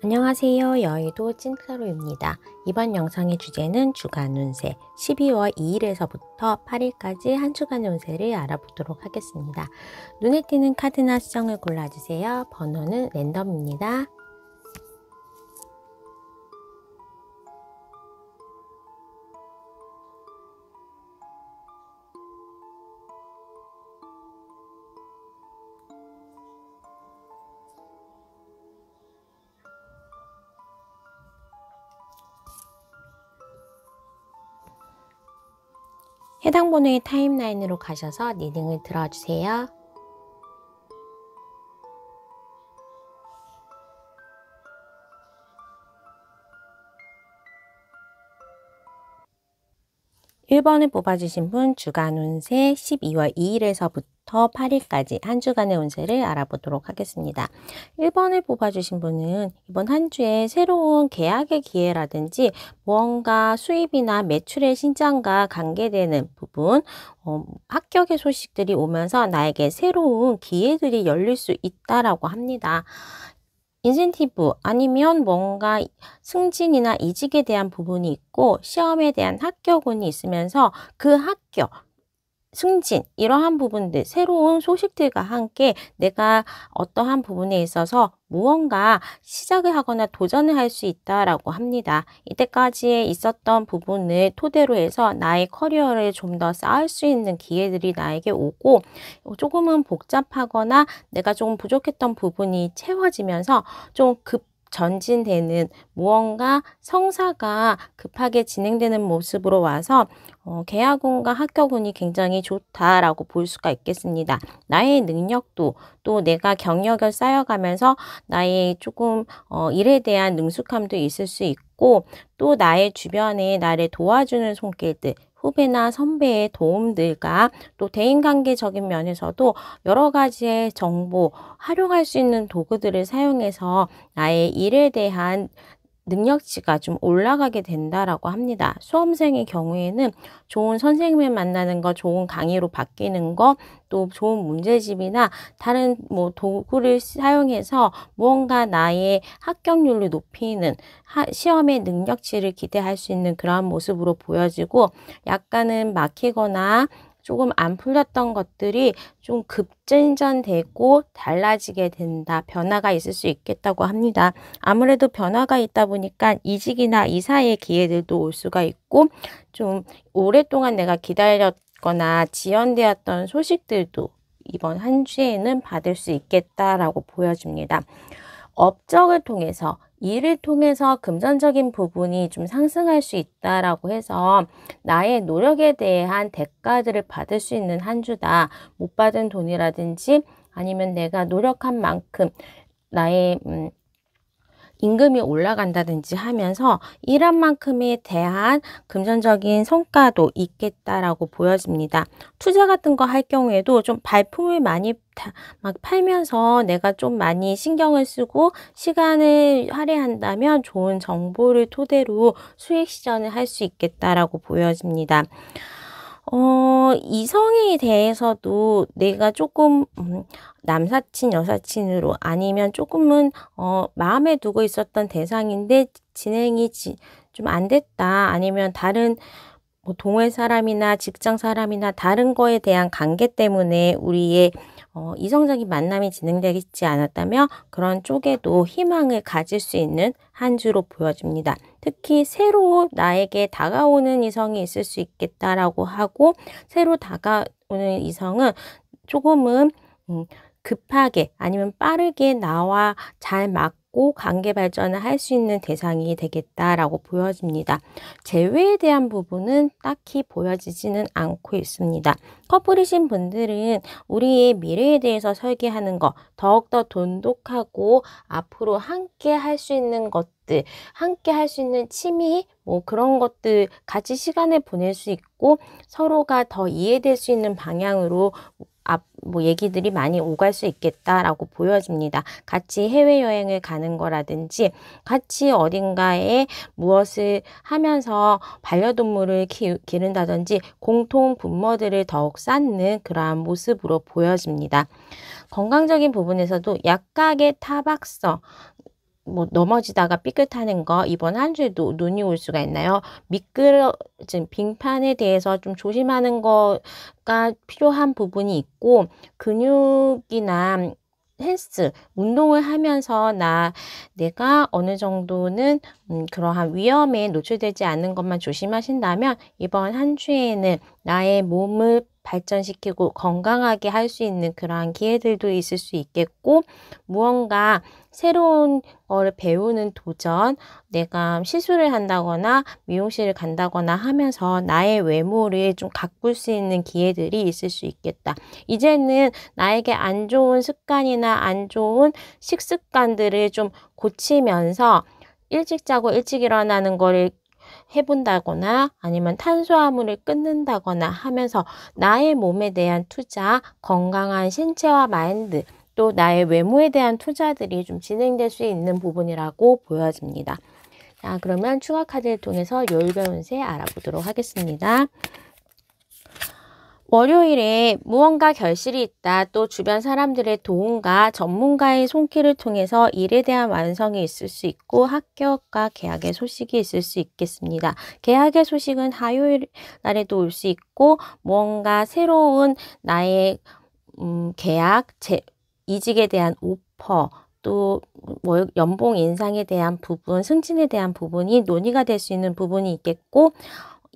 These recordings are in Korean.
안녕하세요. 여의도 찐타로입니다. 이번 영상의 주제는 주간 운세 12월 2일에서부터 8일까지 한 주간의 운세를 알아보도록 하겠습니다. 눈에 띄는 카드나 수정을 골라주세요. 번호는 랜덤입니다. 해당 번호의 타임라인으로 가셔서 리딩을 들어주세요. (1번을) 뽑아주신 분 주간 운세 12월 2일에서부터 8일까지 한 주간의 운세를 알아보도록 하겠습니다. 1번을 뽑아주신 분은 이번 한 주에 새로운 계약의 기회라든지 무언가 수입이나 매출의 신장과 관계되는 부분, 합격의 소식들이 오면서 나에게 새로운 기회들이 열릴 수 있다라고 합니다. 인센티브 아니면 뭔가 승진이나 이직에 대한 부분이 있고 시험에 대한 합격운이 있으면서 그 합격, 승진 이러한 부분들 새로운 소식들과 함께 내가 어떠한 부분에 있어서 무언가 시작을 하거나 도전을 할 수 있다라고 합니다. 이때까지 있었던 부분을 토대로 해서 나의 커리어를 좀 더 쌓을 수 있는 기회들이 나에게 오고 조금은 복잡하거나 내가 조금 부족했던 부분이 채워지면서 좀 전진되는 무언가 성사가 급하게 진행되는 모습으로 와서 계약운과 합격운이 굉장히 좋다라고 볼 수가 있겠습니다. 나의 능력도 또 내가 경력을 쌓여가면서 나의 조금 일에 대한 능숙함도 있을 수 있고 또 나의 주변에 나를 도와주는 손길들 후배나 선배의 도움들과 또 대인관계적인 면에서도 여러 가지의 정보, 활용할 수 있는 도구들을 사용해서 나의 일에 대한 능력치가 좀 올라가게 된다라고 합니다. 수험생의 경우에는 좋은 선생님을 만나는 거, 좋은 강의로 바뀌는 거, 또 좋은 문제집이나 다른 도구를 사용해서 무언가 나의 합격률을 높이는 시험의 능력치를 기대할 수 있는 그러한 모습으로 보여지고 약간은 막히거나 조금 안 풀렸던 것들이 좀 급진전되고 달라지게 된다. 변화가 있을 수 있겠다고 합니다. 아무래도 변화가 있다 보니까 이직이나 이사의 기회들도 올 수가 있고 좀 오랫동안 내가 기다렸거나 지연되었던 소식들도 이번 한 주에는 받을 수 있겠다라고 보여집니다. 업적을 통해서 일을 통해서 금전적인 부분이 좀 상승할 수 있다라고 해서 나의 노력에 대한 대가들을 받을 수 있는 한 주다. 못 받은 돈이라든지 아니면 내가 노력한 만큼 나의 임금이 올라간다든지 하면서 일한 만큼에 대한 금전적인 성과도 있겠다라고 보여집니다. 투자 같은 거 할 경우에도 좀 발품을 많이 막 팔면서 내가 좀 많이 신경을 쓰고 시간을 할애한다면 좋은 정보를 토대로 수익 시전을 할 수 있겠다라고 보여집니다. 이성에 대해서도 내가 조금 남사친, 여사친으로 아니면 조금은 마음에 두고 있었던 대상인데 진행이 좀 안 됐다. 아니면 다른 동호회 사람이나 직장 사람이나 다른 거에 대한 관계 때문에 우리의 이성적인 만남이 진행되지 않았다면 그런 쪽에도 희망을 가질 수 있는 한 주로 보여집니다. 특히 새로 나에게 다가오는 이성이 있을 수 있겠다라고 하고 새로 다가오는 이성은 조금은 급하게 아니면 빠르게 나와 잘 맞고 관계 발전을 할 수 있는 대상이 되겠다라고 보여집니다. 재회에 대한 부분은 딱히 보여지지는 않고 있습니다. 커플이신 분들은 우리의 미래에 대해서 설계하는 것, 더욱더 돈독하고 앞으로 함께 할 수 있는 것들, 함께 할 수 있는 취미, 그런 것들 같이 시간을 보낼 수 있고 서로가 더 이해될 수 있는 방향으로 얘기들이 많이 오갈 수 있겠다라고 보여집니다. 같이 해외여행을 가는 거라든지 같이 어딘가에 무엇을 하면서 반려동물을 기른다든지 공통 분모들을 더욱 쌓는 그러한 모습으로 보여집니다. 건강적인 부분에서도 약간의 타박성, 뭐 넘어지다가 삐끗하는 거 이번 한 주에도 눈이 올 수가 있나요? 미끄러진 빙판에 대해서 좀 조심하는 거가 필요한 부분이 있고 근육이나 헬스, 운동을 하면서 내가 어느 정도는 그러한 위험에 노출되지 않는 것만 조심하신다면 이번 한 주에는 나의 몸을 발전시키고 건강하게 할 수 있는 그러한 기회들도 있을 수 있겠고 무언가 새로운 거를 배우는 도전, 내가 시술을 한다거나 미용실을 간다거나 하면서 나의 외모를 좀 가꿀 수 있는 기회들이 있을 수 있겠다. 이제는 나에게 안 좋은 습관이나 안 좋은 식습관들을 좀 고치면서 일찍 자고 일찍 일어나는 거를 해본다거나 아니면 탄수화물을 끊는다거나 하면서 나의 몸에 대한 투자, 건강한 신체와 마인드, 또 나의 외모에 대한 투자들이 좀 진행될 수 있는 부분이라고 보여집니다. 자, 그러면 추가 카드를 통해서 요일별 운세 알아보도록 하겠습니다. 월요일에 무언가 결실이 있다. 또 주변 사람들의 도움과 전문가의 손길을 통해서 일에 대한 완성이 있을 수 있고 합격과 계약의 소식이 있을 수 있겠습니다. 계약의 소식은 화요일 날에도 올 수 있고 무언가 새로운 나의 계약, 이직에 대한 오퍼, 또 연봉 인상에 대한 부분, 승진에 대한 부분이 논의가 될 수 있는 부분이 있겠고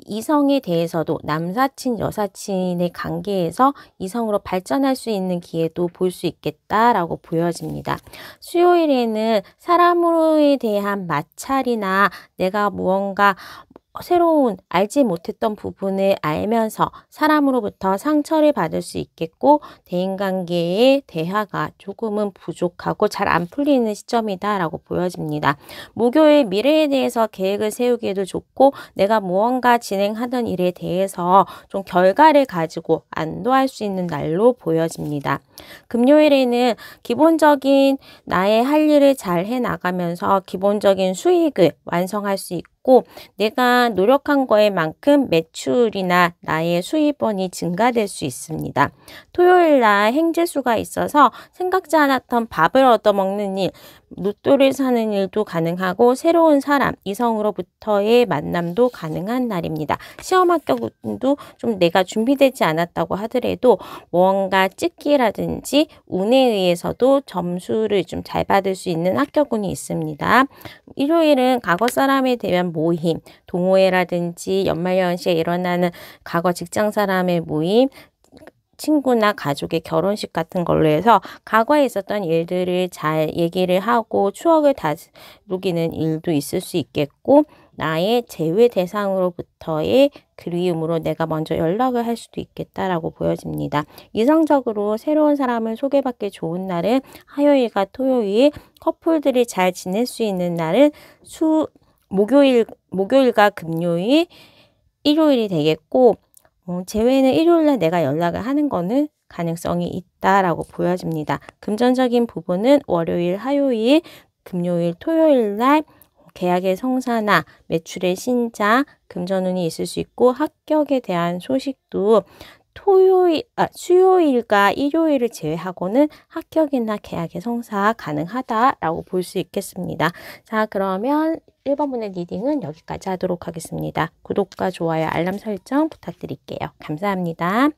이성에 대해서도 남사친, 여사친의 관계에서 이성으로 발전할 수 있는 기회도 볼 수 있겠다라고 보여집니다. 수요일에는 사람으로에 대한 마찰이나 내가 무언가 새로운 알지 못했던 부분을 알면서 사람으로부터 상처를 받을 수 있겠고 대인관계의 대화가 조금은 부족하고 잘 안 풀리는 시점이다 라고 보여집니다. 목요일 미래에 대해서 계획을 세우기에도 좋고 내가 무언가 진행하던 일에 대해서 좀 결과를 가지고 안도할 수 있는 날로 보여집니다. 금요일에는 기본적인 나의 할 일을 잘 해나가면서 기본적인 수익을 완성할 수 있고 내가 노력한 거에 만큼 매출이나 나의 수입원이 증가될 수 있습니다. 토요일 날 행재수가 있어서 생각지 않았던 밥을 얻어먹는 일, 로또를 사는 일도 가능하고 새로운 사람, 이성으로부터의 만남도 가능한 날입니다. 시험 합격도 좀 내가 준비되지 않았다고 하더라도 무언가 찍기라든지 운에 의해서도 점수를 좀 잘 받을 수 있는 합격운이 있습니다. 일요일은 과거 사람에 대한 모임, 동호회라든지 연말연시에 일어나는 과거 직장 사람의 모임, 친구나 가족의 결혼식 같은 걸로 해서 과거에 있었던 일들을 잘 얘기를 하고 추억을 다루기는 일도 있을 수 있겠고 나의 제외 대상으로부터의 그리움으로 내가 먼저 연락을 할 수도 있겠다라고 보여집니다. 이성적으로 새로운 사람을 소개받기 좋은 날은 화요일과 토요일, 커플들이 잘 지낼 수 있는 날은 목요일과 금요일, 일요일이 되겠고 제외는 일요일날 내가 연락을 하는 거는 가능성이 있다라고 보여집니다. 금전적인 부분은 월요일, 화요일, 금요일, 토요일날 계약의 성사나 매출의 신장, 금전운이 있을 수 있고 합격에 대한 소식도 수요일과 일요일을 제외하고는 합격이나 계약의 성사 가능하다라고 볼 수 있겠습니다. 자, 그러면 1번분의 리딩은 여기까지 하도록 하겠습니다. 구독과 좋아요, 알람 설정 부탁드릴게요. 감사합니다.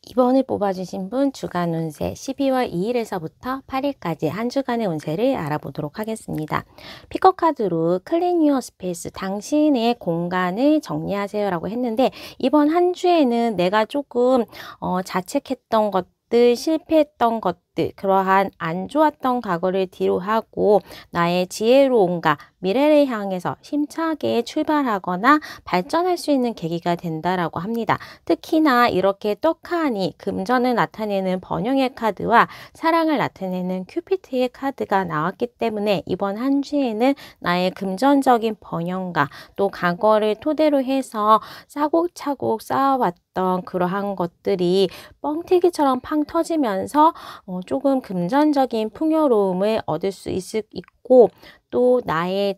이번에 뽑아주신 분 주간 운세 12월 2일에서부터 8일까지 한 주간의 운세를 알아보도록 하겠습니다. 피커 카드로 클린 유어 스페이스, 당신의 공간을 정리하세요 라고 했는데 이번 한 주에는 내가 조금 자책했던 것들, 실패했던 것들, 그러한 안 좋았던 과거를 뒤로하고 나의 지혜로움과 미래를 향해서 힘차게 출발하거나 발전할 수 있는 계기가 된다라고 합니다. 특히나 이렇게 떡하니 금전을 나타내는 번영의 카드와 사랑을 나타내는 큐피트의 카드가 나왔기 때문에 이번 한 주에는 나의 금전적인 번영과 또 과거를 토대로 해서 차곡차곡 쌓아왔던 그러한 것들이 뻥튀기처럼 팡 터지면서 조금 금전적인 풍요로움을 얻을 수 있고 또 나의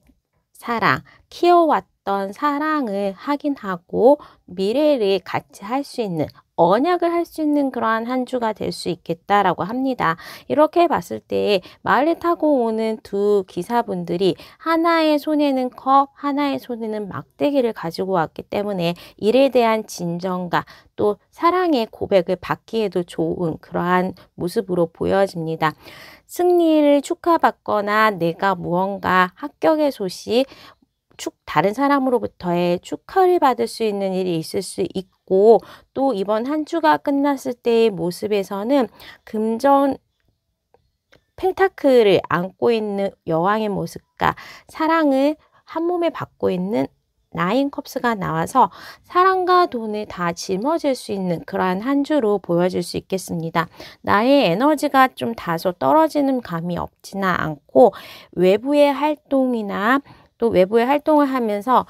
사랑, 키워왔던 사랑을 확인하고 미래를 같이 할 수 있는 언약을 할 수 있는 그러한 한 주가 될 수 있겠다라고 합니다. 이렇게 봤을 때 말을 타고 오는 두 기사분들이 하나의 손에는 컵, 하나의 손에는 막대기를 가지고 왔기 때문에 일에 대한 진정과 또 사랑의 고백을 받기에도 좋은 그러한 모습으로 보여집니다. 승리를 축하받거나 내가 무언가 합격의 소식, 다른 사람으로부터의 축하를 받을 수 있는 일이 있을 수 있고, 또 이번 한 주가 끝났을 때의 모습에서는 금전 펜타클을 안고 있는 여왕의 모습과 사랑을 한 몸에 받고 있는 나인 컵스가 나와서 사랑과 돈을 다 짊어질 수 있는 그러한 한 주로 보여질 수 있겠습니다. 나의 에너지가 좀 다소 떨어지는 감이 없지는 않고 외부의 활동이나 또 외부의 활동을 하면서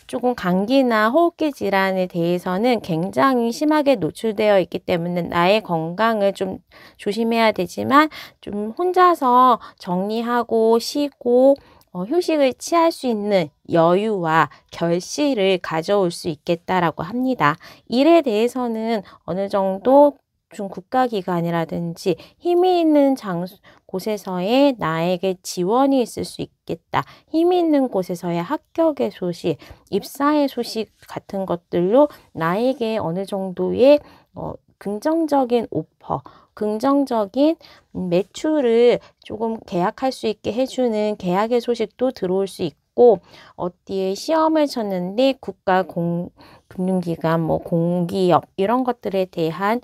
조금 감기나 호흡기 질환에 대해서는 굉장히 심하게 노출되어 있기 때문에 나의 건강을 좀 조심해야 되지만 좀 혼자서 정리하고 쉬고 휴식을 취할 수 있는 여유와 결실을 가져올 수 있겠다라고 합니다. 일에 대해서는 어느 정도 좀 국가기관이라든지 힘이 있는 곳에서의 나에게 지원이 있을 수 있겠다. 힘이 있는 곳에서의 합격의 소식, 입사의 소식 같은 것들로 나에게 어느 정도의 긍정적인 오퍼, 긍정적인 매출을 조금 계약할 수 있게 해주는 계약의 소식도 들어올 수 있고, 어디에 시험을 쳤는데 금융기관, 공기업 이런 것들에 대한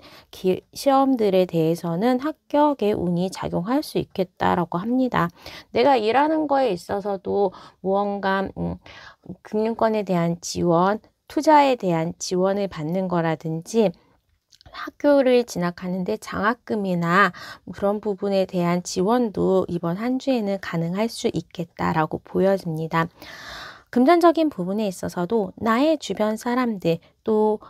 시험들에 대해서는 합격의 운이 작용할 수 있겠다라고 합니다. 내가 일하는 거에 있어서도 무언가 금융권에 대한 지원, 투자에 대한 지원을 받는 거라든지 학교를 진학하는데 장학금이나 그런 부분에 대한 지원도 이번 한 주에는 가능할 수 있겠다라고 보여집니다. 금전적인 부분에 있어서도 나의 주변 사람들 또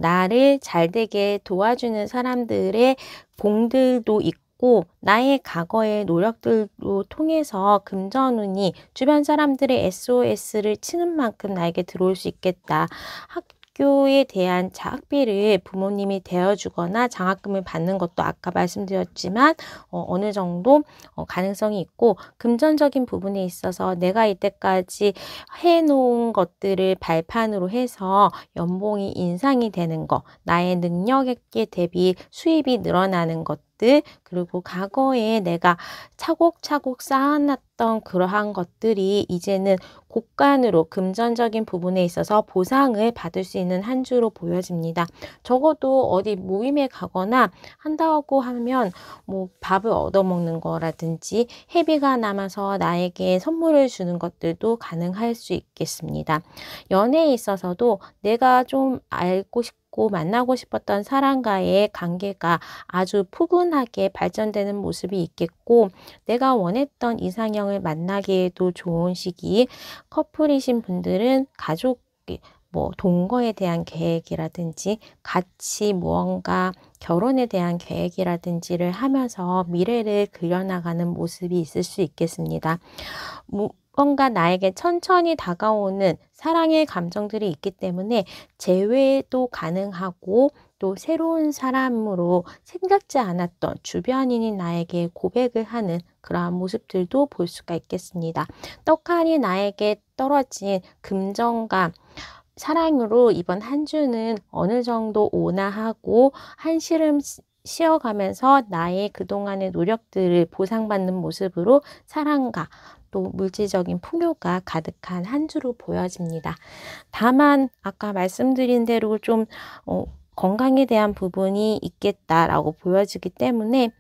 나를 잘되게 도와주는 사람들의 공들도 있고 나의 과거의 노력들로 통해서 금전운이 주변 사람들의 SOS를 치는 만큼 나에게 들어올 수 있겠다. 학교에 대한 학비를 부모님이 대여주거나 장학금을 받는 것도 아까 말씀드렸지만 어느 정도 가능성이 있고, 금전적인 부분에 있어서 내가 이때까지 해놓은 것들을 발판으로 해서 연봉이 인상이 되는 것, 나의 능력에 대비 수입이 늘어나는 것, 그리고 과거에 내가 차곡차곡 쌓아놨던 그러한 것들이 이제는 곳간으로 금전적인 부분에 있어서 보상을 받을 수 있는 한 주로 보여집니다. 적어도 어디 모임에 가거나 한다고 하면 밥을 얻어먹는 거라든지 회비가 남아서 나에게 선물을 주는 것들도 가능할 수 있겠습니다. 연애에 있어서도 내가 좀 알고 싶고 만나고 싶었던 사람과의 관계가 아주 푸근하게 발전되는 모습이 있겠고, 내가 원했던 이상형을 만나기에도 좋은 시기, 커플이신 분들은 가족이 동거에 대한 계획이라든지 같이 무언가 결혼에 대한 계획이라든지를 하면서 미래를 그려나가는 모습이 있을 수 있겠습니다. 뭔가 나에게 천천히 다가오는 사랑의 감정들이 있기 때문에 재회도 가능하고, 또 새로운 사람으로 생각지 않았던 주변인이 나에게 고백을 하는 그러한 모습들도 볼 수가 있겠습니다. 떡하니 나에게 떨어진 금전감, 사랑으로 이번 한 주는 어느 정도 온화하고 한시름 쉬어가면서 나의 그동안의 노력들을 보상받는 모습으로 사랑과 또 물질적인 풍요가 가득한 한 주로 보여집니다. 다만 아까 말씀드린 대로 좀 건강에 대한 부분이 있겠다라고 보여지기 때문에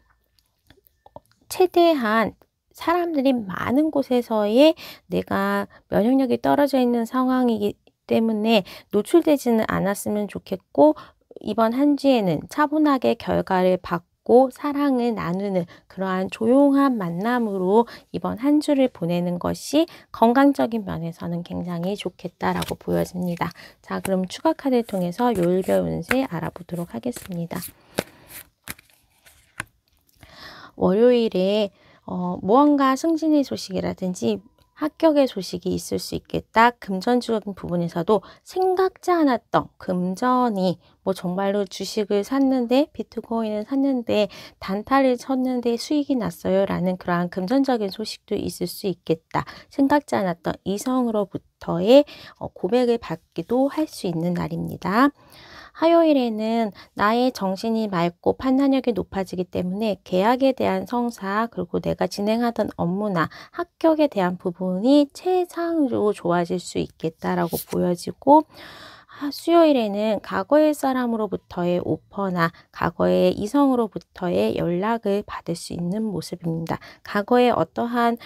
최대한 사람들이 많은 곳에서의 내가 면역력이 떨어져 있는 상황이기 때문에 노출되지는 않았으면 좋겠고, 이번 한 주에는 차분하게 결과를 받고 사랑을 나누는 그러한 조용한 만남으로 이번 한 주를 보내는 것이 건강적인 면에서는 굉장히 좋겠다라고 보여집니다. 자, 그럼 추가 카드를 통해서 요일별 운세 알아보도록 하겠습니다. 월요일에 무언가 승진의 소식이라든지 합격의 소식이 있을 수 있겠다. 금전적인 부분에서도 생각지 않았던 금전이 뭐 정말로 주식을 샀는데 비트코인을 샀는데 단타를 쳤는데 수익이 났어요 라는 그러한 금전적인 소식도 있을 수 있겠다. 생각지 않았던 이성으로부터의 고백을 받기도 할 수 있는 날입니다. 화요일에는 나의 정신이 맑고 판단력이 높아지기 때문에 계약에 대한 성사 그리고 내가 진행하던 업무나 합격에 대한 부분이 최상으로 좋아질 수 있겠다라고 보여지고 수요일에는 과거의 사람으로부터의 오퍼나 과거의 이성으로부터의 연락을 받을 수 있는 모습입니다. 과거에 어떠한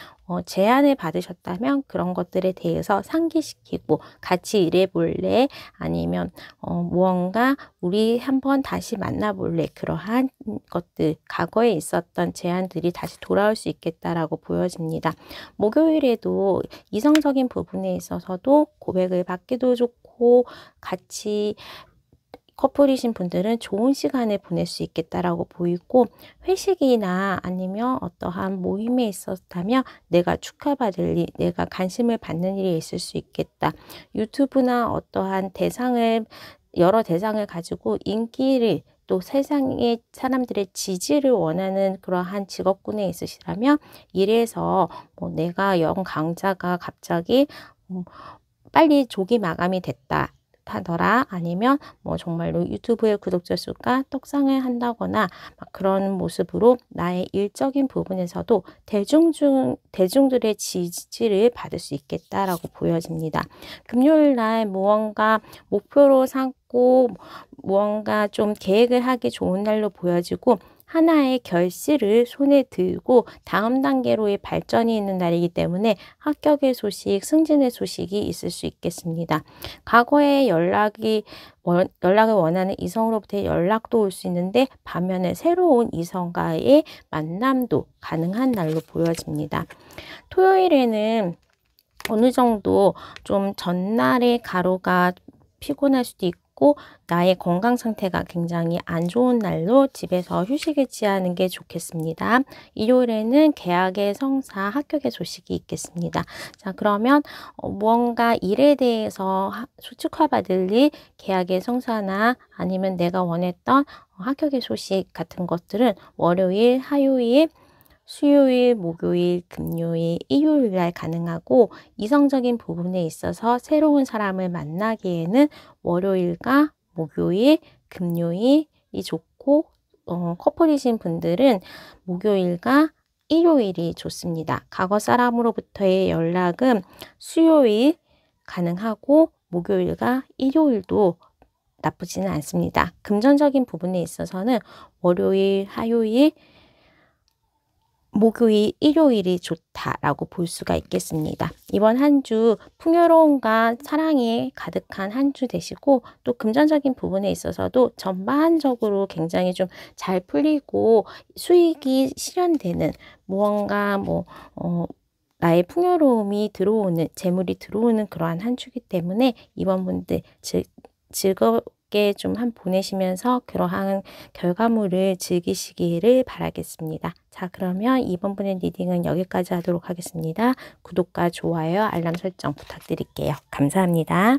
제안을 받으셨다면 그런 것들에 대해서 상기시키고 같이 일해볼래? 아니면 무언가 우리 한번 다시 만나볼래? 그러한 것들, 과거에 있었던 제안들이 다시 돌아올 수 있겠다라고 보여집니다. 목요일에도 이성적인 부분에 있어서도 고백을 받기도 좋고 같이 커플이신 분들은 좋은 시간을 보낼 수 있겠다라고 보이고 회식이나 아니면 어떠한 모임에 있었다면 내가 축하받을 일, 내가 관심을 받는 일이 있을 수 있겠다. 유튜브나 어떠한 여러 대상을 가지고 인기를 또 세상의 사람들의 지지를 원하는 그러한 직업군에 있으시다면 일에서 뭐 내가 영 강자가 갑자기 빨리 조기 마감이 됐다 하더라 아니면 뭐 정말로 유튜브의 구독자 수가 떡상을 한다거나 막 그런 모습으로 나의 일적인 부분에서도 대중들의 지지를 받을 수 있겠다라고 보여집니다. 금요일 날 무언가 목표로 삼고 무언가 좀 계획을 하기 좋은 날로 보여지고 하나의 결실을 손에 들고 다음 단계로의 발전이 있는 날이기 때문에 합격의 소식, 승진의 소식이 있을 수 있겠습니다. 과거에 연락을 원하는 이성으로부터의 연락도 올 수 있는데 반면에 새로운 이성과의 만남도 가능한 날로 보여집니다. 토요일에는 어느 정도 좀 전날의 가루가 피곤할 수도 있고 나의 건강 상태가 굉장히 안 좋은 날로 집에서 휴식을 취하는 게 좋겠습니다. 일요일에는 계약의 성사, 합격의 소식이 있겠습니다. 자, 그러면 무언가 일에 대해서 축하받을 일, 계약의 성사나 아니면 내가 원했던 합격의 소식 같은 것들은 월요일, 화요일, 수요일, 목요일, 금요일, 일요일 날 가능하고 이성적인 부분에 있어서 새로운 사람을 만나기에는 월요일과 목요일, 금요일이 좋고 커플이신 분들은 목요일과 일요일이 좋습니다. 과거 사람으로부터의 연락은 수요일 가능하고 목요일과 일요일도 나쁘지는 않습니다. 금전적인 부분에 있어서는 월요일, 화요일, 목요일, 일요일이 좋다라고 볼 수가 있겠습니다. 이번 한 주 풍요로움과 사랑이 가득한 한 주 되시고 또 금전적인 부분에 있어서도 전반적으로 굉장히 좀 잘 풀리고 수익이 실현되는 무언가 나의 풍요로움이 들어오는 재물이 들어오는 그러한 한 주기 때문에 이번 분들 즐겁게 좀 보내시면서 그러한 결과물을 즐기시기를 바라겠습니다. 자, 그러면 이번 분의 리딩은 여기까지 하도록 하겠습니다. 구독과 좋아요, 알람 설정 부탁드릴게요. 감사합니다.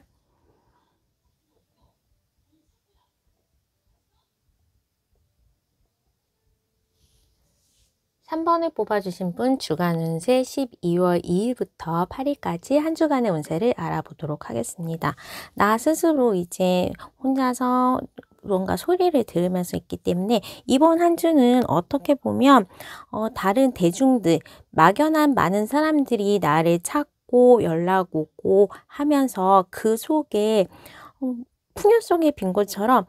3번을 뽑아주신 분 주간 운세 12월 2일부터 8일까지 한 주간의 운세를 알아보도록 하겠습니다. 나 스스로 이제 혼자서 뭔가 소리를 들으면서 있기 때문에 이번 한 주는 어떻게 보면 다른 대중들, 막연한 많은 사람들이 나를 찾고 연락 오고 하면서 그 속에 풍요 속에 빈 것처럼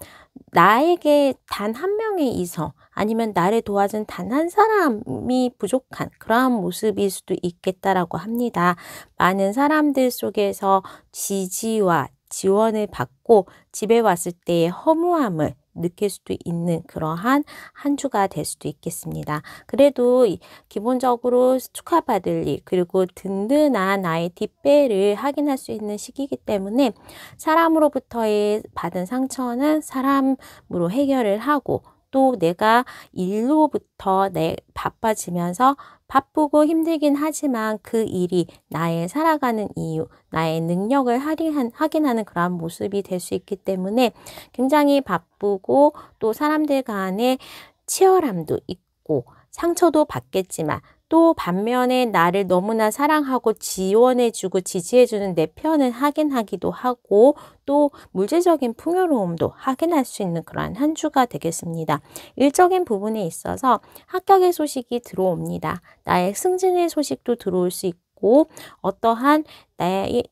나에게 단 한 명의 이성 아니면 나를 도와준 단 한 사람이 부족한 그러한 모습일 수도 있겠다라고 합니다. 많은 사람들 속에서 지지와 지원을 받고 집에 왔을 때의 허무함을 느낄 수도 있는 그러한 한 주가 될 수도 있겠습니다. 그래도 기본적으로 축하받을 일 그리고 든든한 나의 뒷배를 확인할 수 있는 시기이기 때문에 사람으로부터의 받은 상처는 사람으로 해결을 하고 또 내가 일로부터 바빠지면서 바쁘고 힘들긴 하지만 그 일이 나의 살아가는 이유, 나의 능력을 확인하는 그러한 모습이 될 수 있기 때문에 굉장히 바쁘고 또 사람들 간에 치열함도 있고 상처도 받겠지만 또 반면에 나를 너무나 사랑하고 지원해주고 지지해주는 내 편을 확인하기도 하고 또 물질적인 풍요로움도 확인할 수 있는 그러한 한 주가 되겠습니다. 일적인 부분에 있어서 합격의 소식이 들어옵니다. 나의 승진의 소식도 들어올 수 있고 어떠한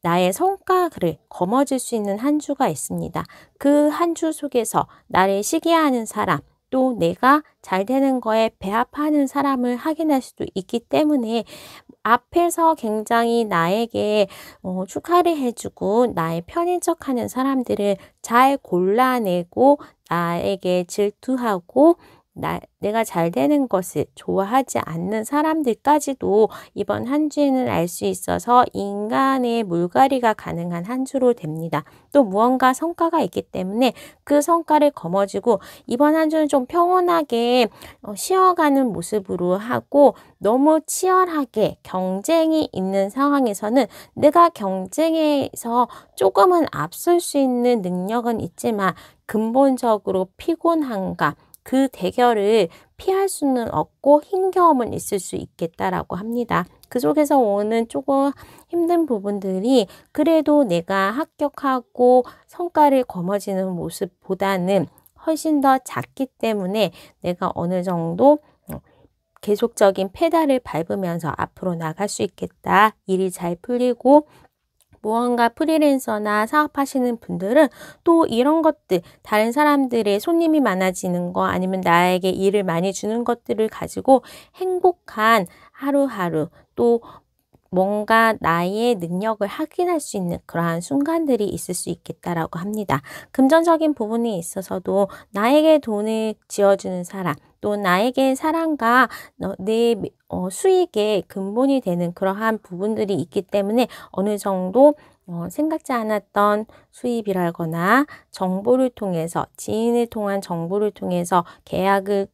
나의 성과를 거머쥘 수 있는 한 주가 있습니다. 그 한 주 속에서 나를 시기하는 사람 또 내가 잘 되는 거에 배합하는 사람을 확인할 수도 있기 때문에 앞에서 굉장히 나에게 축하를 해주고 나의 편인 척하는 사람들을 잘 골라내고 나에게 질투하고 내가 잘 되는 것을 좋아하지 않는 사람들까지도 이번 한 주에는 알 수 있어서 인간의 물갈이가 가능한 한 주로 됩니다. 또 무언가 성과가 있기 때문에 그 성과를 거머쥐고 이번 한 주는 좀 평온하게 쉬어가는 모습으로 하고 너무 치열하게 경쟁이 있는 상황에서는 내가 경쟁에서 조금은 앞설 수 있는 능력은 있지만 근본적으로 피곤함과 그 대결을 피할 수는 없고 힘겨움은 있을 수 있겠다라고 합니다. 그 속에서 오는 조금 힘든 부분들이 그래도 내가 합격하고 성과를 거머쥐는 모습보다는 훨씬 더 작기 때문에 내가 어느 정도 계속적인 페달을 밟으면서 앞으로 나갈 수 있겠다. 일이 잘 풀리고 무언가 프리랜서나 사업하시는 분들은 또 이런 것들, 다른 사람들의 손님이 많아지는 거 아니면 나에게 일을 많이 주는 것들을 가지고 행복한 하루하루 또 뭔가 나의 능력을 확인할 수 있는 그러한 순간들이 있을 수 있겠다라고 합니다. 금전적인 부분에 있어서도 나에게 돈을 지어주는 사람, 또 나에게 사랑과 내 수익의 근본이 되는 그러한 부분들이 있기 때문에 어느 정도 생각지 않았던 수입이라거나 정보를 통해서 지인을 통한 정보를 통해서 계약의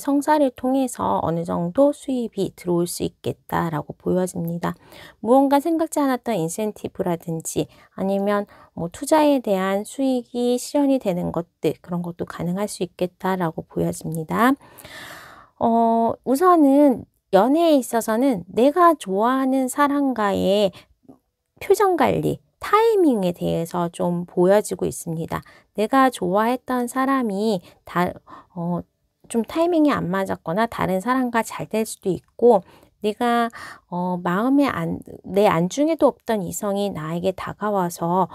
성사를 통해서 어느 정도 수입이 들어올 수 있겠다라고 보여집니다. 무언가 생각지 않았던 인센티브라든지 아니면 투자에 대한 수익이 실현이 되는 것들 그런 것도 가능할 수 있겠다라고 보여집니다. 우선은 연애에 있어서는 내가 좋아하는 사람과의 표정 관리, 타이밍에 대해서 좀 보여지고 있습니다. 내가 좋아했던 사람이 좀 타이밍이 안 맞았거나 다른 사람과 잘 될 수도 있고 내가 내 안중에도 없던 이성이 나에게 다가와서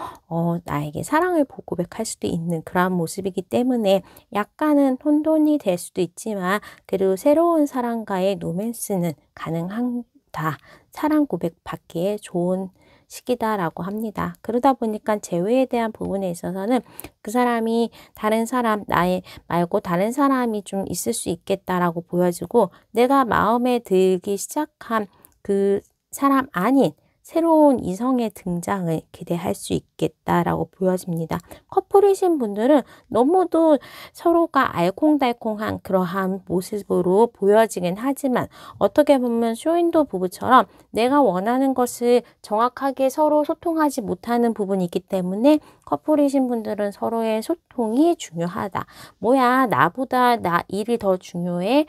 나에게 사랑을 고백할 수도 있는 그러한 모습이기 때문에 약간은 혼돈이 될 수도 있지만 그래도 새로운 사람과의 로맨스는 가능하다. 사랑 고백 받기에 좋은 시기다라고 합니다. 그러다 보니까 재회에 대한 부분에 있어서는 그 사람이 다른 사람, 나의 말고 다른 사람이 좀 있을 수 있겠다라고 보여지고 내가 마음에 들기 시작한 그 사람 아닌 새로운 이성의 등장을 기대할 수 있겠다라고 보여집니다. 커플이신 분들은 너무도 서로가 알콩달콩한 그러한 모습으로 보여지긴 하지만 어떻게 보면 쇼윈도 부부처럼 내가 원하는 것을 정확하게 서로 소통하지 못하는 부분이 있기 때문에 커플이신 분들은 서로의 소통이 중요하다. 뭐야 나보다 나 일이 더 중요해?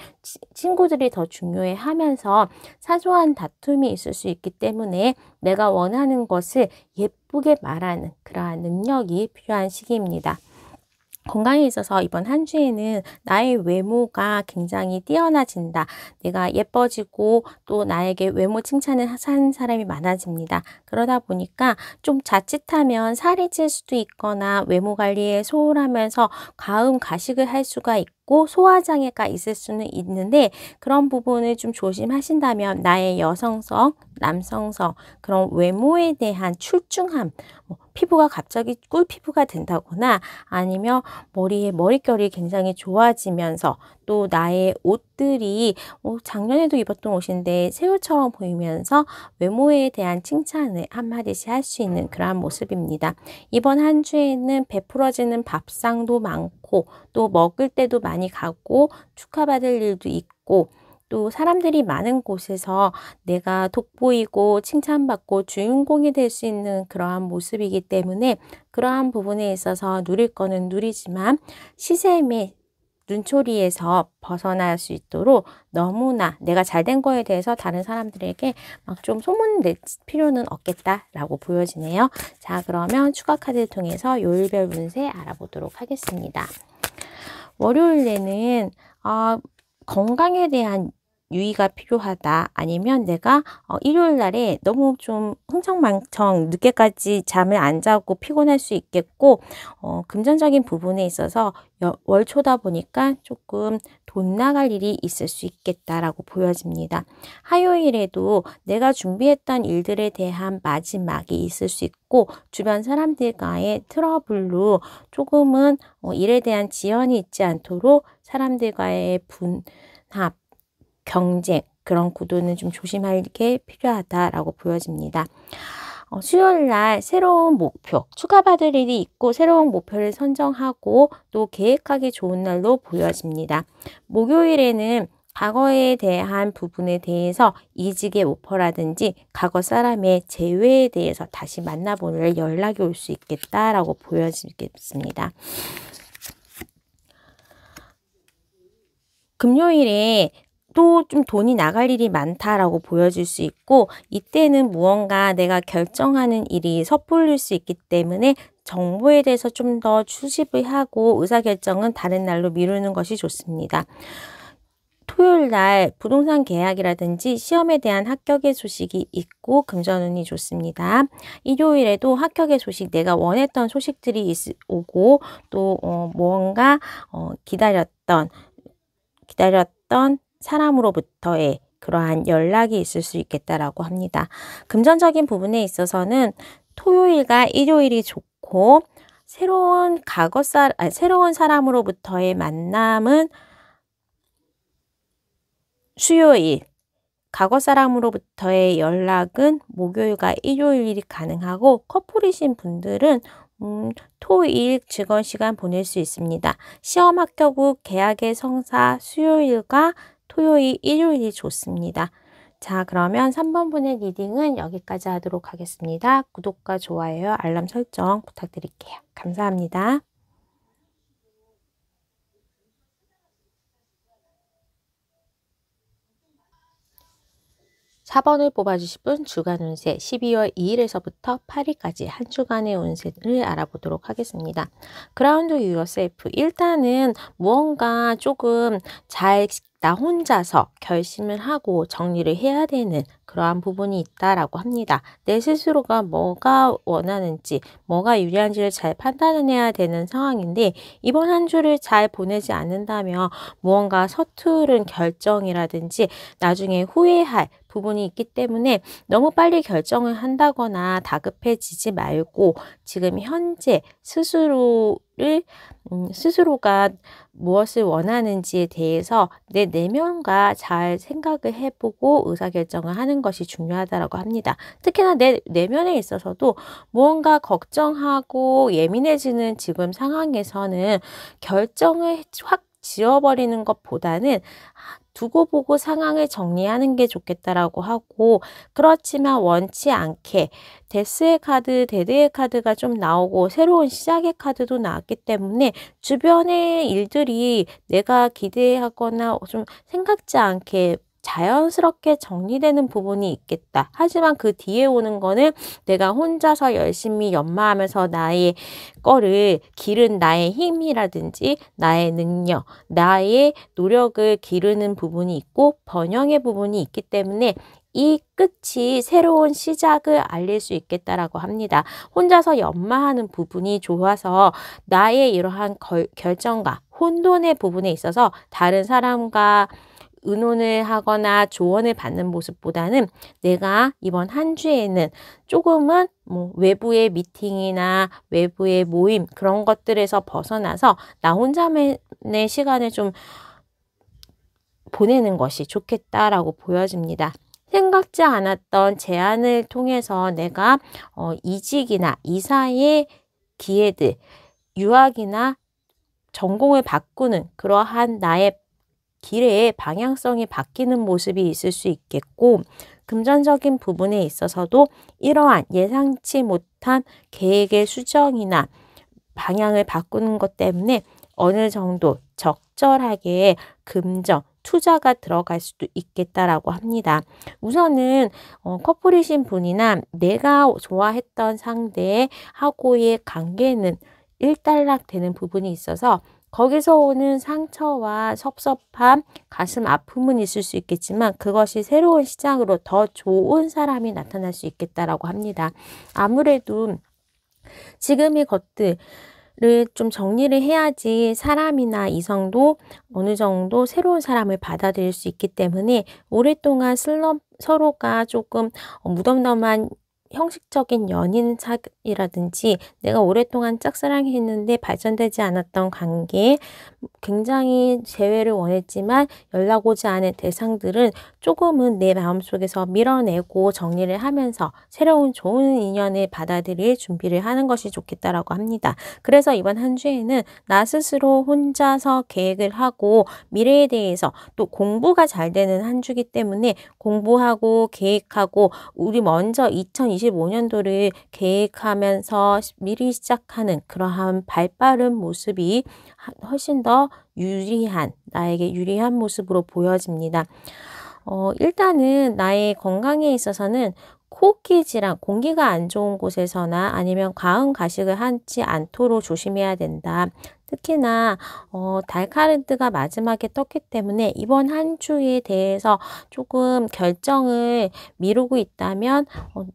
친구들이 더 중요해 하면서 사소한 다툼이 있을 수 있기 때문에 내가 원하는 것을 예쁘게 말하는 그러한 능력이 필요한 시기입니다. 건강에 있어서 이번 한 주에는 나의 외모가 굉장히 뛰어나진다. 내가 예뻐지고 또 나에게 외모 칭찬을 하는 사람이 많아집니다. 그러다 보니까 좀 자칫하면 살이 찔 수도 있거나 외모 관리에 소홀하면서 과음 가식을 할 수가 있고 소화장애가 있을 수는 있는데 그런 부분을 좀 조심하신다면 나의 여성성, 남성성, 그런 외모에 대한 출중함, 피부가 갑자기 꿀피부가 된다거나 아니면 머리에 머릿결이 굉장히 좋아지면서 또 나의 옷들이 작년에도 입었던 옷인데 새 옷처럼 보이면서 외모에 대한 칭찬을 한마디씩 할 수 있는 그러한 모습입니다. 이번 한 주에는 베풀어지는 밥상도 많고 또 먹을 때도 많이 가고 축하받을 일도 있고 또 사람들이 많은 곳에서 내가 돋보이고 칭찬받고 주인공이 될 수 있는 그러한 모습이기 때문에 그러한 부분에 있어서 누릴 거는 누리지만 시샘의 눈초리에서 벗어날 수 있도록 너무나 내가 잘된 거에 대해서 다른 사람들에게 막 좀 소문낼 필요는 없겠다라고 보여지네요. 자, 그러면 추가 카드를 통해서 요일별 운세 알아보도록 하겠습니다. 월요일에는 건강에 대한 유의가 필요하다. 아니면 내가 일요일 날에 너무 좀 흥청망청 늦게까지 잠을 안 자고 피곤할 수 있겠고 금전적인 부분에 있어서 월초다 보니까 조금 돈 나갈 일이 있을 수 있겠다라고 보여집니다. 화요일에도 내가 준비했던 일들에 대한 마지막이 있을 수 있고 주변 사람들과의 트러블로 조금은 일에 대한 지연이 있지 않도록 사람들과의 분합, 경쟁, 그런 구도는 좀 조심할 게 필요하다라고 보여집니다. 수요일 날 새로운 목표, 추가받을 일이 있고 새로운 목표를 선정하고 또 계획하기 좋은 날로 보여집니다. 목요일에는 과거에 대한 부분에 대해서 이직의 오퍼라든지 과거 사람의 재회에 대해서 다시 만나보는 연락이 올 수 있겠다라고 보여지겠습니다. 금요일에 또 좀 돈이 나갈 일이 많다라고 보여질 수 있고 이때는 무언가 내가 결정하는 일이 섣불릴 수 있기 때문에 정보에 대해서 좀 더 추집을 하고 의사결정은 다른 날로 미루는 것이 좋습니다. 토요일 날 부동산 계약이라든지 시험에 대한 합격의 소식이 있고 금전운이 좋습니다. 일요일에도 합격의 소식, 내가 원했던 소식들이 오고 또 무언가 기다렸던 사람으로부터의 그러한 연락이 있을 수 있겠다라고 합니다. 금전적인 부분에 있어서는 토요일과 일요일이 좋고 새로운 사람으로부터의 만남은 수요일, 과거 사람으로부터의 연락은 목요일과 일요일이 가능하고 커플이신 분들은 토일 직원 시간 보낼 수 있습니다. 시험 합격 후 계약의 성사 수요일과 토요일, 일요일이 좋습니다. 자, 그러면 3번 분의 리딩은 여기까지 하도록 하겠습니다. 구독과 좋아요, 알람 설정 부탁드릴게요. 감사합니다. 4번을 뽑아주실 분 주간 운세 12월 2일에서부터 8일까지 한 주간의 운세를 알아보도록 하겠습니다. 그라운드 유어셀프, 일단은 무언가 조금 나 혼자서 결심을 하고 정리를 해야 되는 그러한 부분이 있다라고 합니다. 내 스스로가 뭐가 원하는지, 뭐가 유리한지를 잘 판단해야 되는 상황인데 이번 한 주를 잘 보내지 않는다면 무언가 서투른 결정이라든지 나중에 후회할 부분이 있기 때문에 너무 빨리 결정을 한다거나 다급해지지 말고 지금 현재 스스로가 무엇을 원하는지에 대해서 내 내면과 잘 생각을 해보고 의사결정을 하는 것이 중요하다고 합니다. 특히나 내 내면에 있어서도 무언가 걱정하고 예민해지는 지금 상황에서는 결정을 확 지어버리는 것보다는 두고 보고 상황을 정리하는 게 좋겠다라고 하고, 그렇지만 원치 않게 데스의 카드, 데드의 카드가 좀 나오고 새로운 시작의 카드도 나왔기 때문에 주변의 일들이 내가 기대하거나 좀 생각지 않게 자연스럽게 정리되는 부분이 있겠다. 하지만 그 뒤에 오는 거는 내가 혼자서 열심히 연마하면서 나의 거를 기른 나의 힘이라든지 나의 능력, 나의 노력을 기르는 부분이 있고 번영의 부분이 있기 때문에 이 끝이 새로운 시작을 알릴 수 있겠다라고 합니다. 혼자서 연마하는 부분이 좋아서 나의 이러한 결정과 혼돈의 부분에 있어서 다른 사람과 의논을 하거나 조언을 받는 모습보다는 내가 이번 한 주에는 조금은 뭐 외부의 미팅이나 외부의 모임 그런 것들에서 벗어나서 나 혼자만의 시간을 좀 보내는 것이 좋겠다라고 보여집니다. 생각지 않았던 제안을 통해서 내가 이직이나 이사의 기회들, 유학이나 전공을 바꾸는 그러한 나의 길의 방향성이 바뀌는 모습이 있을 수 있겠고, 금전적인 부분에 있어서도 이러한 예상치 못한 계획의 수정이나 방향을 바꾸는 것 때문에 어느 정도 적절하게 금전, 투자가 들어갈 수도 있겠다라고 합니다. 우선은 커플이신 분이나 내가 좋아했던 상대하고의 관계는 일단락되는 부분이 있어서 거기서 오는 상처와 섭섭함, 가슴 아픔은 있을 수 있겠지만 그것이 새로운 시작으로 더 좋은 사람이 나타날 수 있겠다라고 합니다. 아무래도 지금의 것들을 좀 정리를 해야지 사람이나 이성도 어느 정도 새로운 사람을 받아들일 수 있기 때문에 오랫동안 서로가 조금 무덤덤한 형식적인 연인 사이라든지 내가 오랫동안 짝사랑했는데 발전되지 않았던 관계에 굉장히 재회를 원했지만 연락 오지 않은 대상들은 조금은 내 마음속에서 밀어내고 정리를 하면서 새로운 좋은 인연을 받아들일 준비를 하는 것이 좋겠다라고 합니다. 그래서 이번 한 주에는 나 스스로 혼자서 계획을 하고 미래에 대해서 또 공부가 잘 되는 한 주기 때문에 공부하고 계획하고 우리 먼저 2025년도를 계획하면서 미리 시작하는 그러한 발빠른 모습이 훨씬 더 나에게 유리한 모습으로 보여집니다. 일단은 나의 건강에 있어서는 호흡기 질환, 공기가 안 좋은 곳에서나 아니면 과음 가식을 하지 않도록 조심해야 된다. 특히나 달카르드가 마지막에 떴기 때문에 이번 한 주에 대해서 조금 결정을 미루고 있다면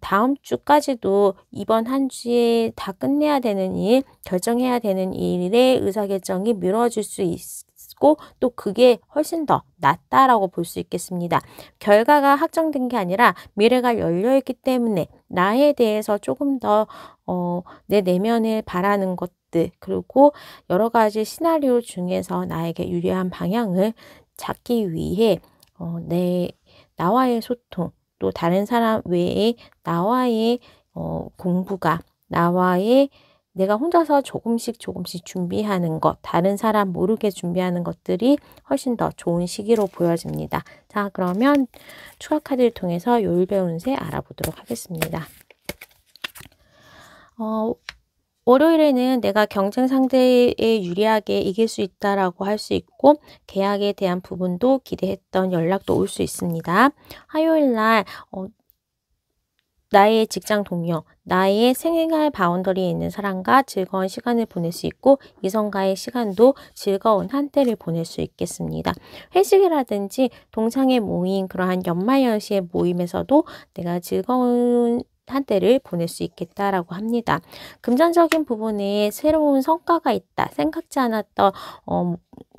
다음 주까지도 이번 한 주에 다 끝내야 되는 일, 결정해야 되는 일의 의사결정이 미뤄질 수 있고 또 그게 훨씬 더 낫다라고 볼 수 있겠습니다. 결과가 확정된 게 아니라 미래가 열려있기 때문에 나에 대해서 조금 더 내 내면을 바라는 것들 그리고 여러 가지 시나리오 중에서 나에게 유리한 방향을 찾기 위해 나와의 소통 또 다른 사람 외에 나와의 공부가 내가 혼자서 조금씩 준비하는 것, 다른 사람 모르게 준비하는 것들이 훨씬 더 좋은 시기로 보여집니다. 자, 그러면 추가 카드를 통해서 요일별 운세 알아보도록 하겠습니다. 월요일에는 내가 경쟁 상대에 유리하게 이길 수 있다라고 할 수 있고 계약에 대한 부분도 기대했던 연락도 올 수 있습니다. 화요일 날 나의 직장 동료, 나의 생활 바운더리에 있는 사람과 즐거운 시간을 보낼 수 있고 이성과의 시간도 즐거운 한때를 보낼 수 있겠습니다. 회식이라든지 동창회 모임, 그러한 연말연시의 모임에서도 내가 즐거운 한때를 보낼 수 있겠다라고 합니다. 금전적인 부분에 새로운 성과가 있다. 생각지 않았던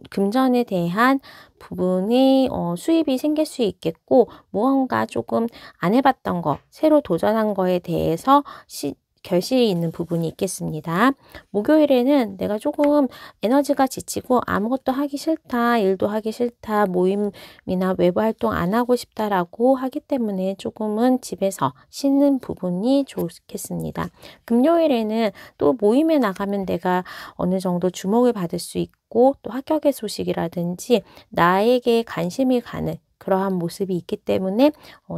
금전에 대한 부분이 수입이 생길 수 있겠고 무언가 조금 안 해봤던 거, 새로 도전한 거에 대해서 결실이 있는 부분이 있겠습니다. 목요일에는 내가 조금 에너지가 지치고 아무것도 하기 싫다, 일도 하기 싫다, 모임이나 외부 활동 안 하고 싶다라고 하기 때문에 조금은 집에서 쉬는 부분이 좋겠습니다. 금요일에는 또 모임에 나가면 내가 어느 정도 주목을 받을 수 있고 또 합격의 소식이라든지 나에게 관심이 가는 그러한 모습이 있기 때문에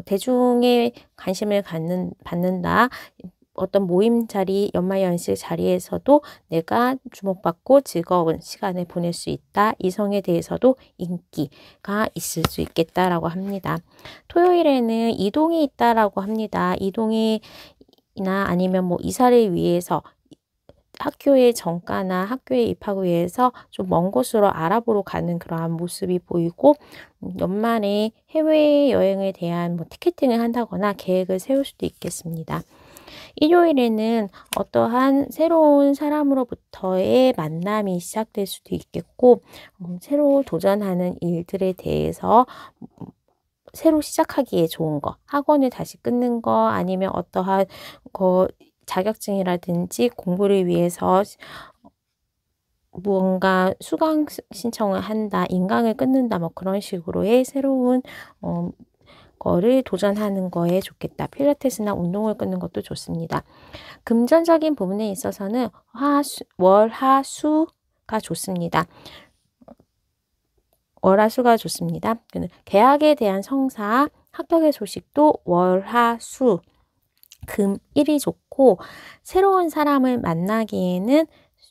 대중의 관심을 받는다. 어떤 모임 자리, 연말연시 자리에서도 내가 주목받고 즐거운 시간을 보낼 수 있다. 이성에 대해서도 인기가 있을 수 있겠다라고 합니다. 토요일에는 이동이 있다라고 합니다. 이동이나 아니면 뭐 이사를 위해서 학교의 전과나 학교에 입학을 위해서 좀 먼 곳으로 알아보러 가는 그러한 모습이 보이고 연말에 해외여행에 대한 티켓팅을 한다거나 계획을 세울 수도 있겠습니다. 일요일에는 어떠한 새로운 사람으로부터의 만남이 시작될 수도 있겠고, 새로 도전하는 일들에 대해서 새로 시작하기에 좋은 거, 학원을 다시 끊는 거, 아니면 어떠한 거 자격증이라든지 공부를 위해서 무언가 수강 신청을 한다, 인강을 끊는다, 뭐 그런 식으로의 새로운 거를 도전하는 거에 좋겠다. 필라테스나 운동을 끊는 것도 좋습니다. 금전적인 부분에 있어서는 월, 화, 수가 좋습니다. 월화수가 좋습니다. 계약에 대한 성사, 합격의 소식도 월, 화, 수, 금, 일이 좋고, 새로운 사람을 만나기에는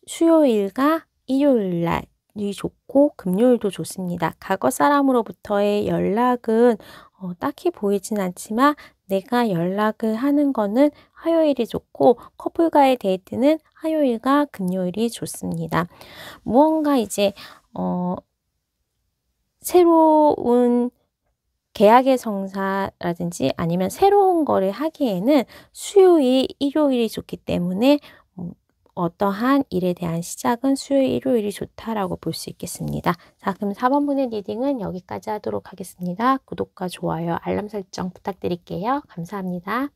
수요일과 일요일 날이 좋고 금요일도 좋습니다. 과거 사람으로부터의 연락은 딱히 보이진 않지만 내가 연락을 하는 거는 화요일이 좋고, 커플과의 데이트는 화요일과 금요일이 좋습니다. 무언가 이제 새로운 계약의 성사라든지 아니면 새로운 거를 하기에는 수요일, 일요일이 좋기 때문에 어떠한 일에 대한 시작은 수요일, 일요일이 좋다라고 볼 수 있겠습니다. 자, 그럼 4번분의 리딩은 여기까지 하도록 하겠습니다. 구독과 좋아요, 알람 설정 부탁드릴게요. 감사합니다.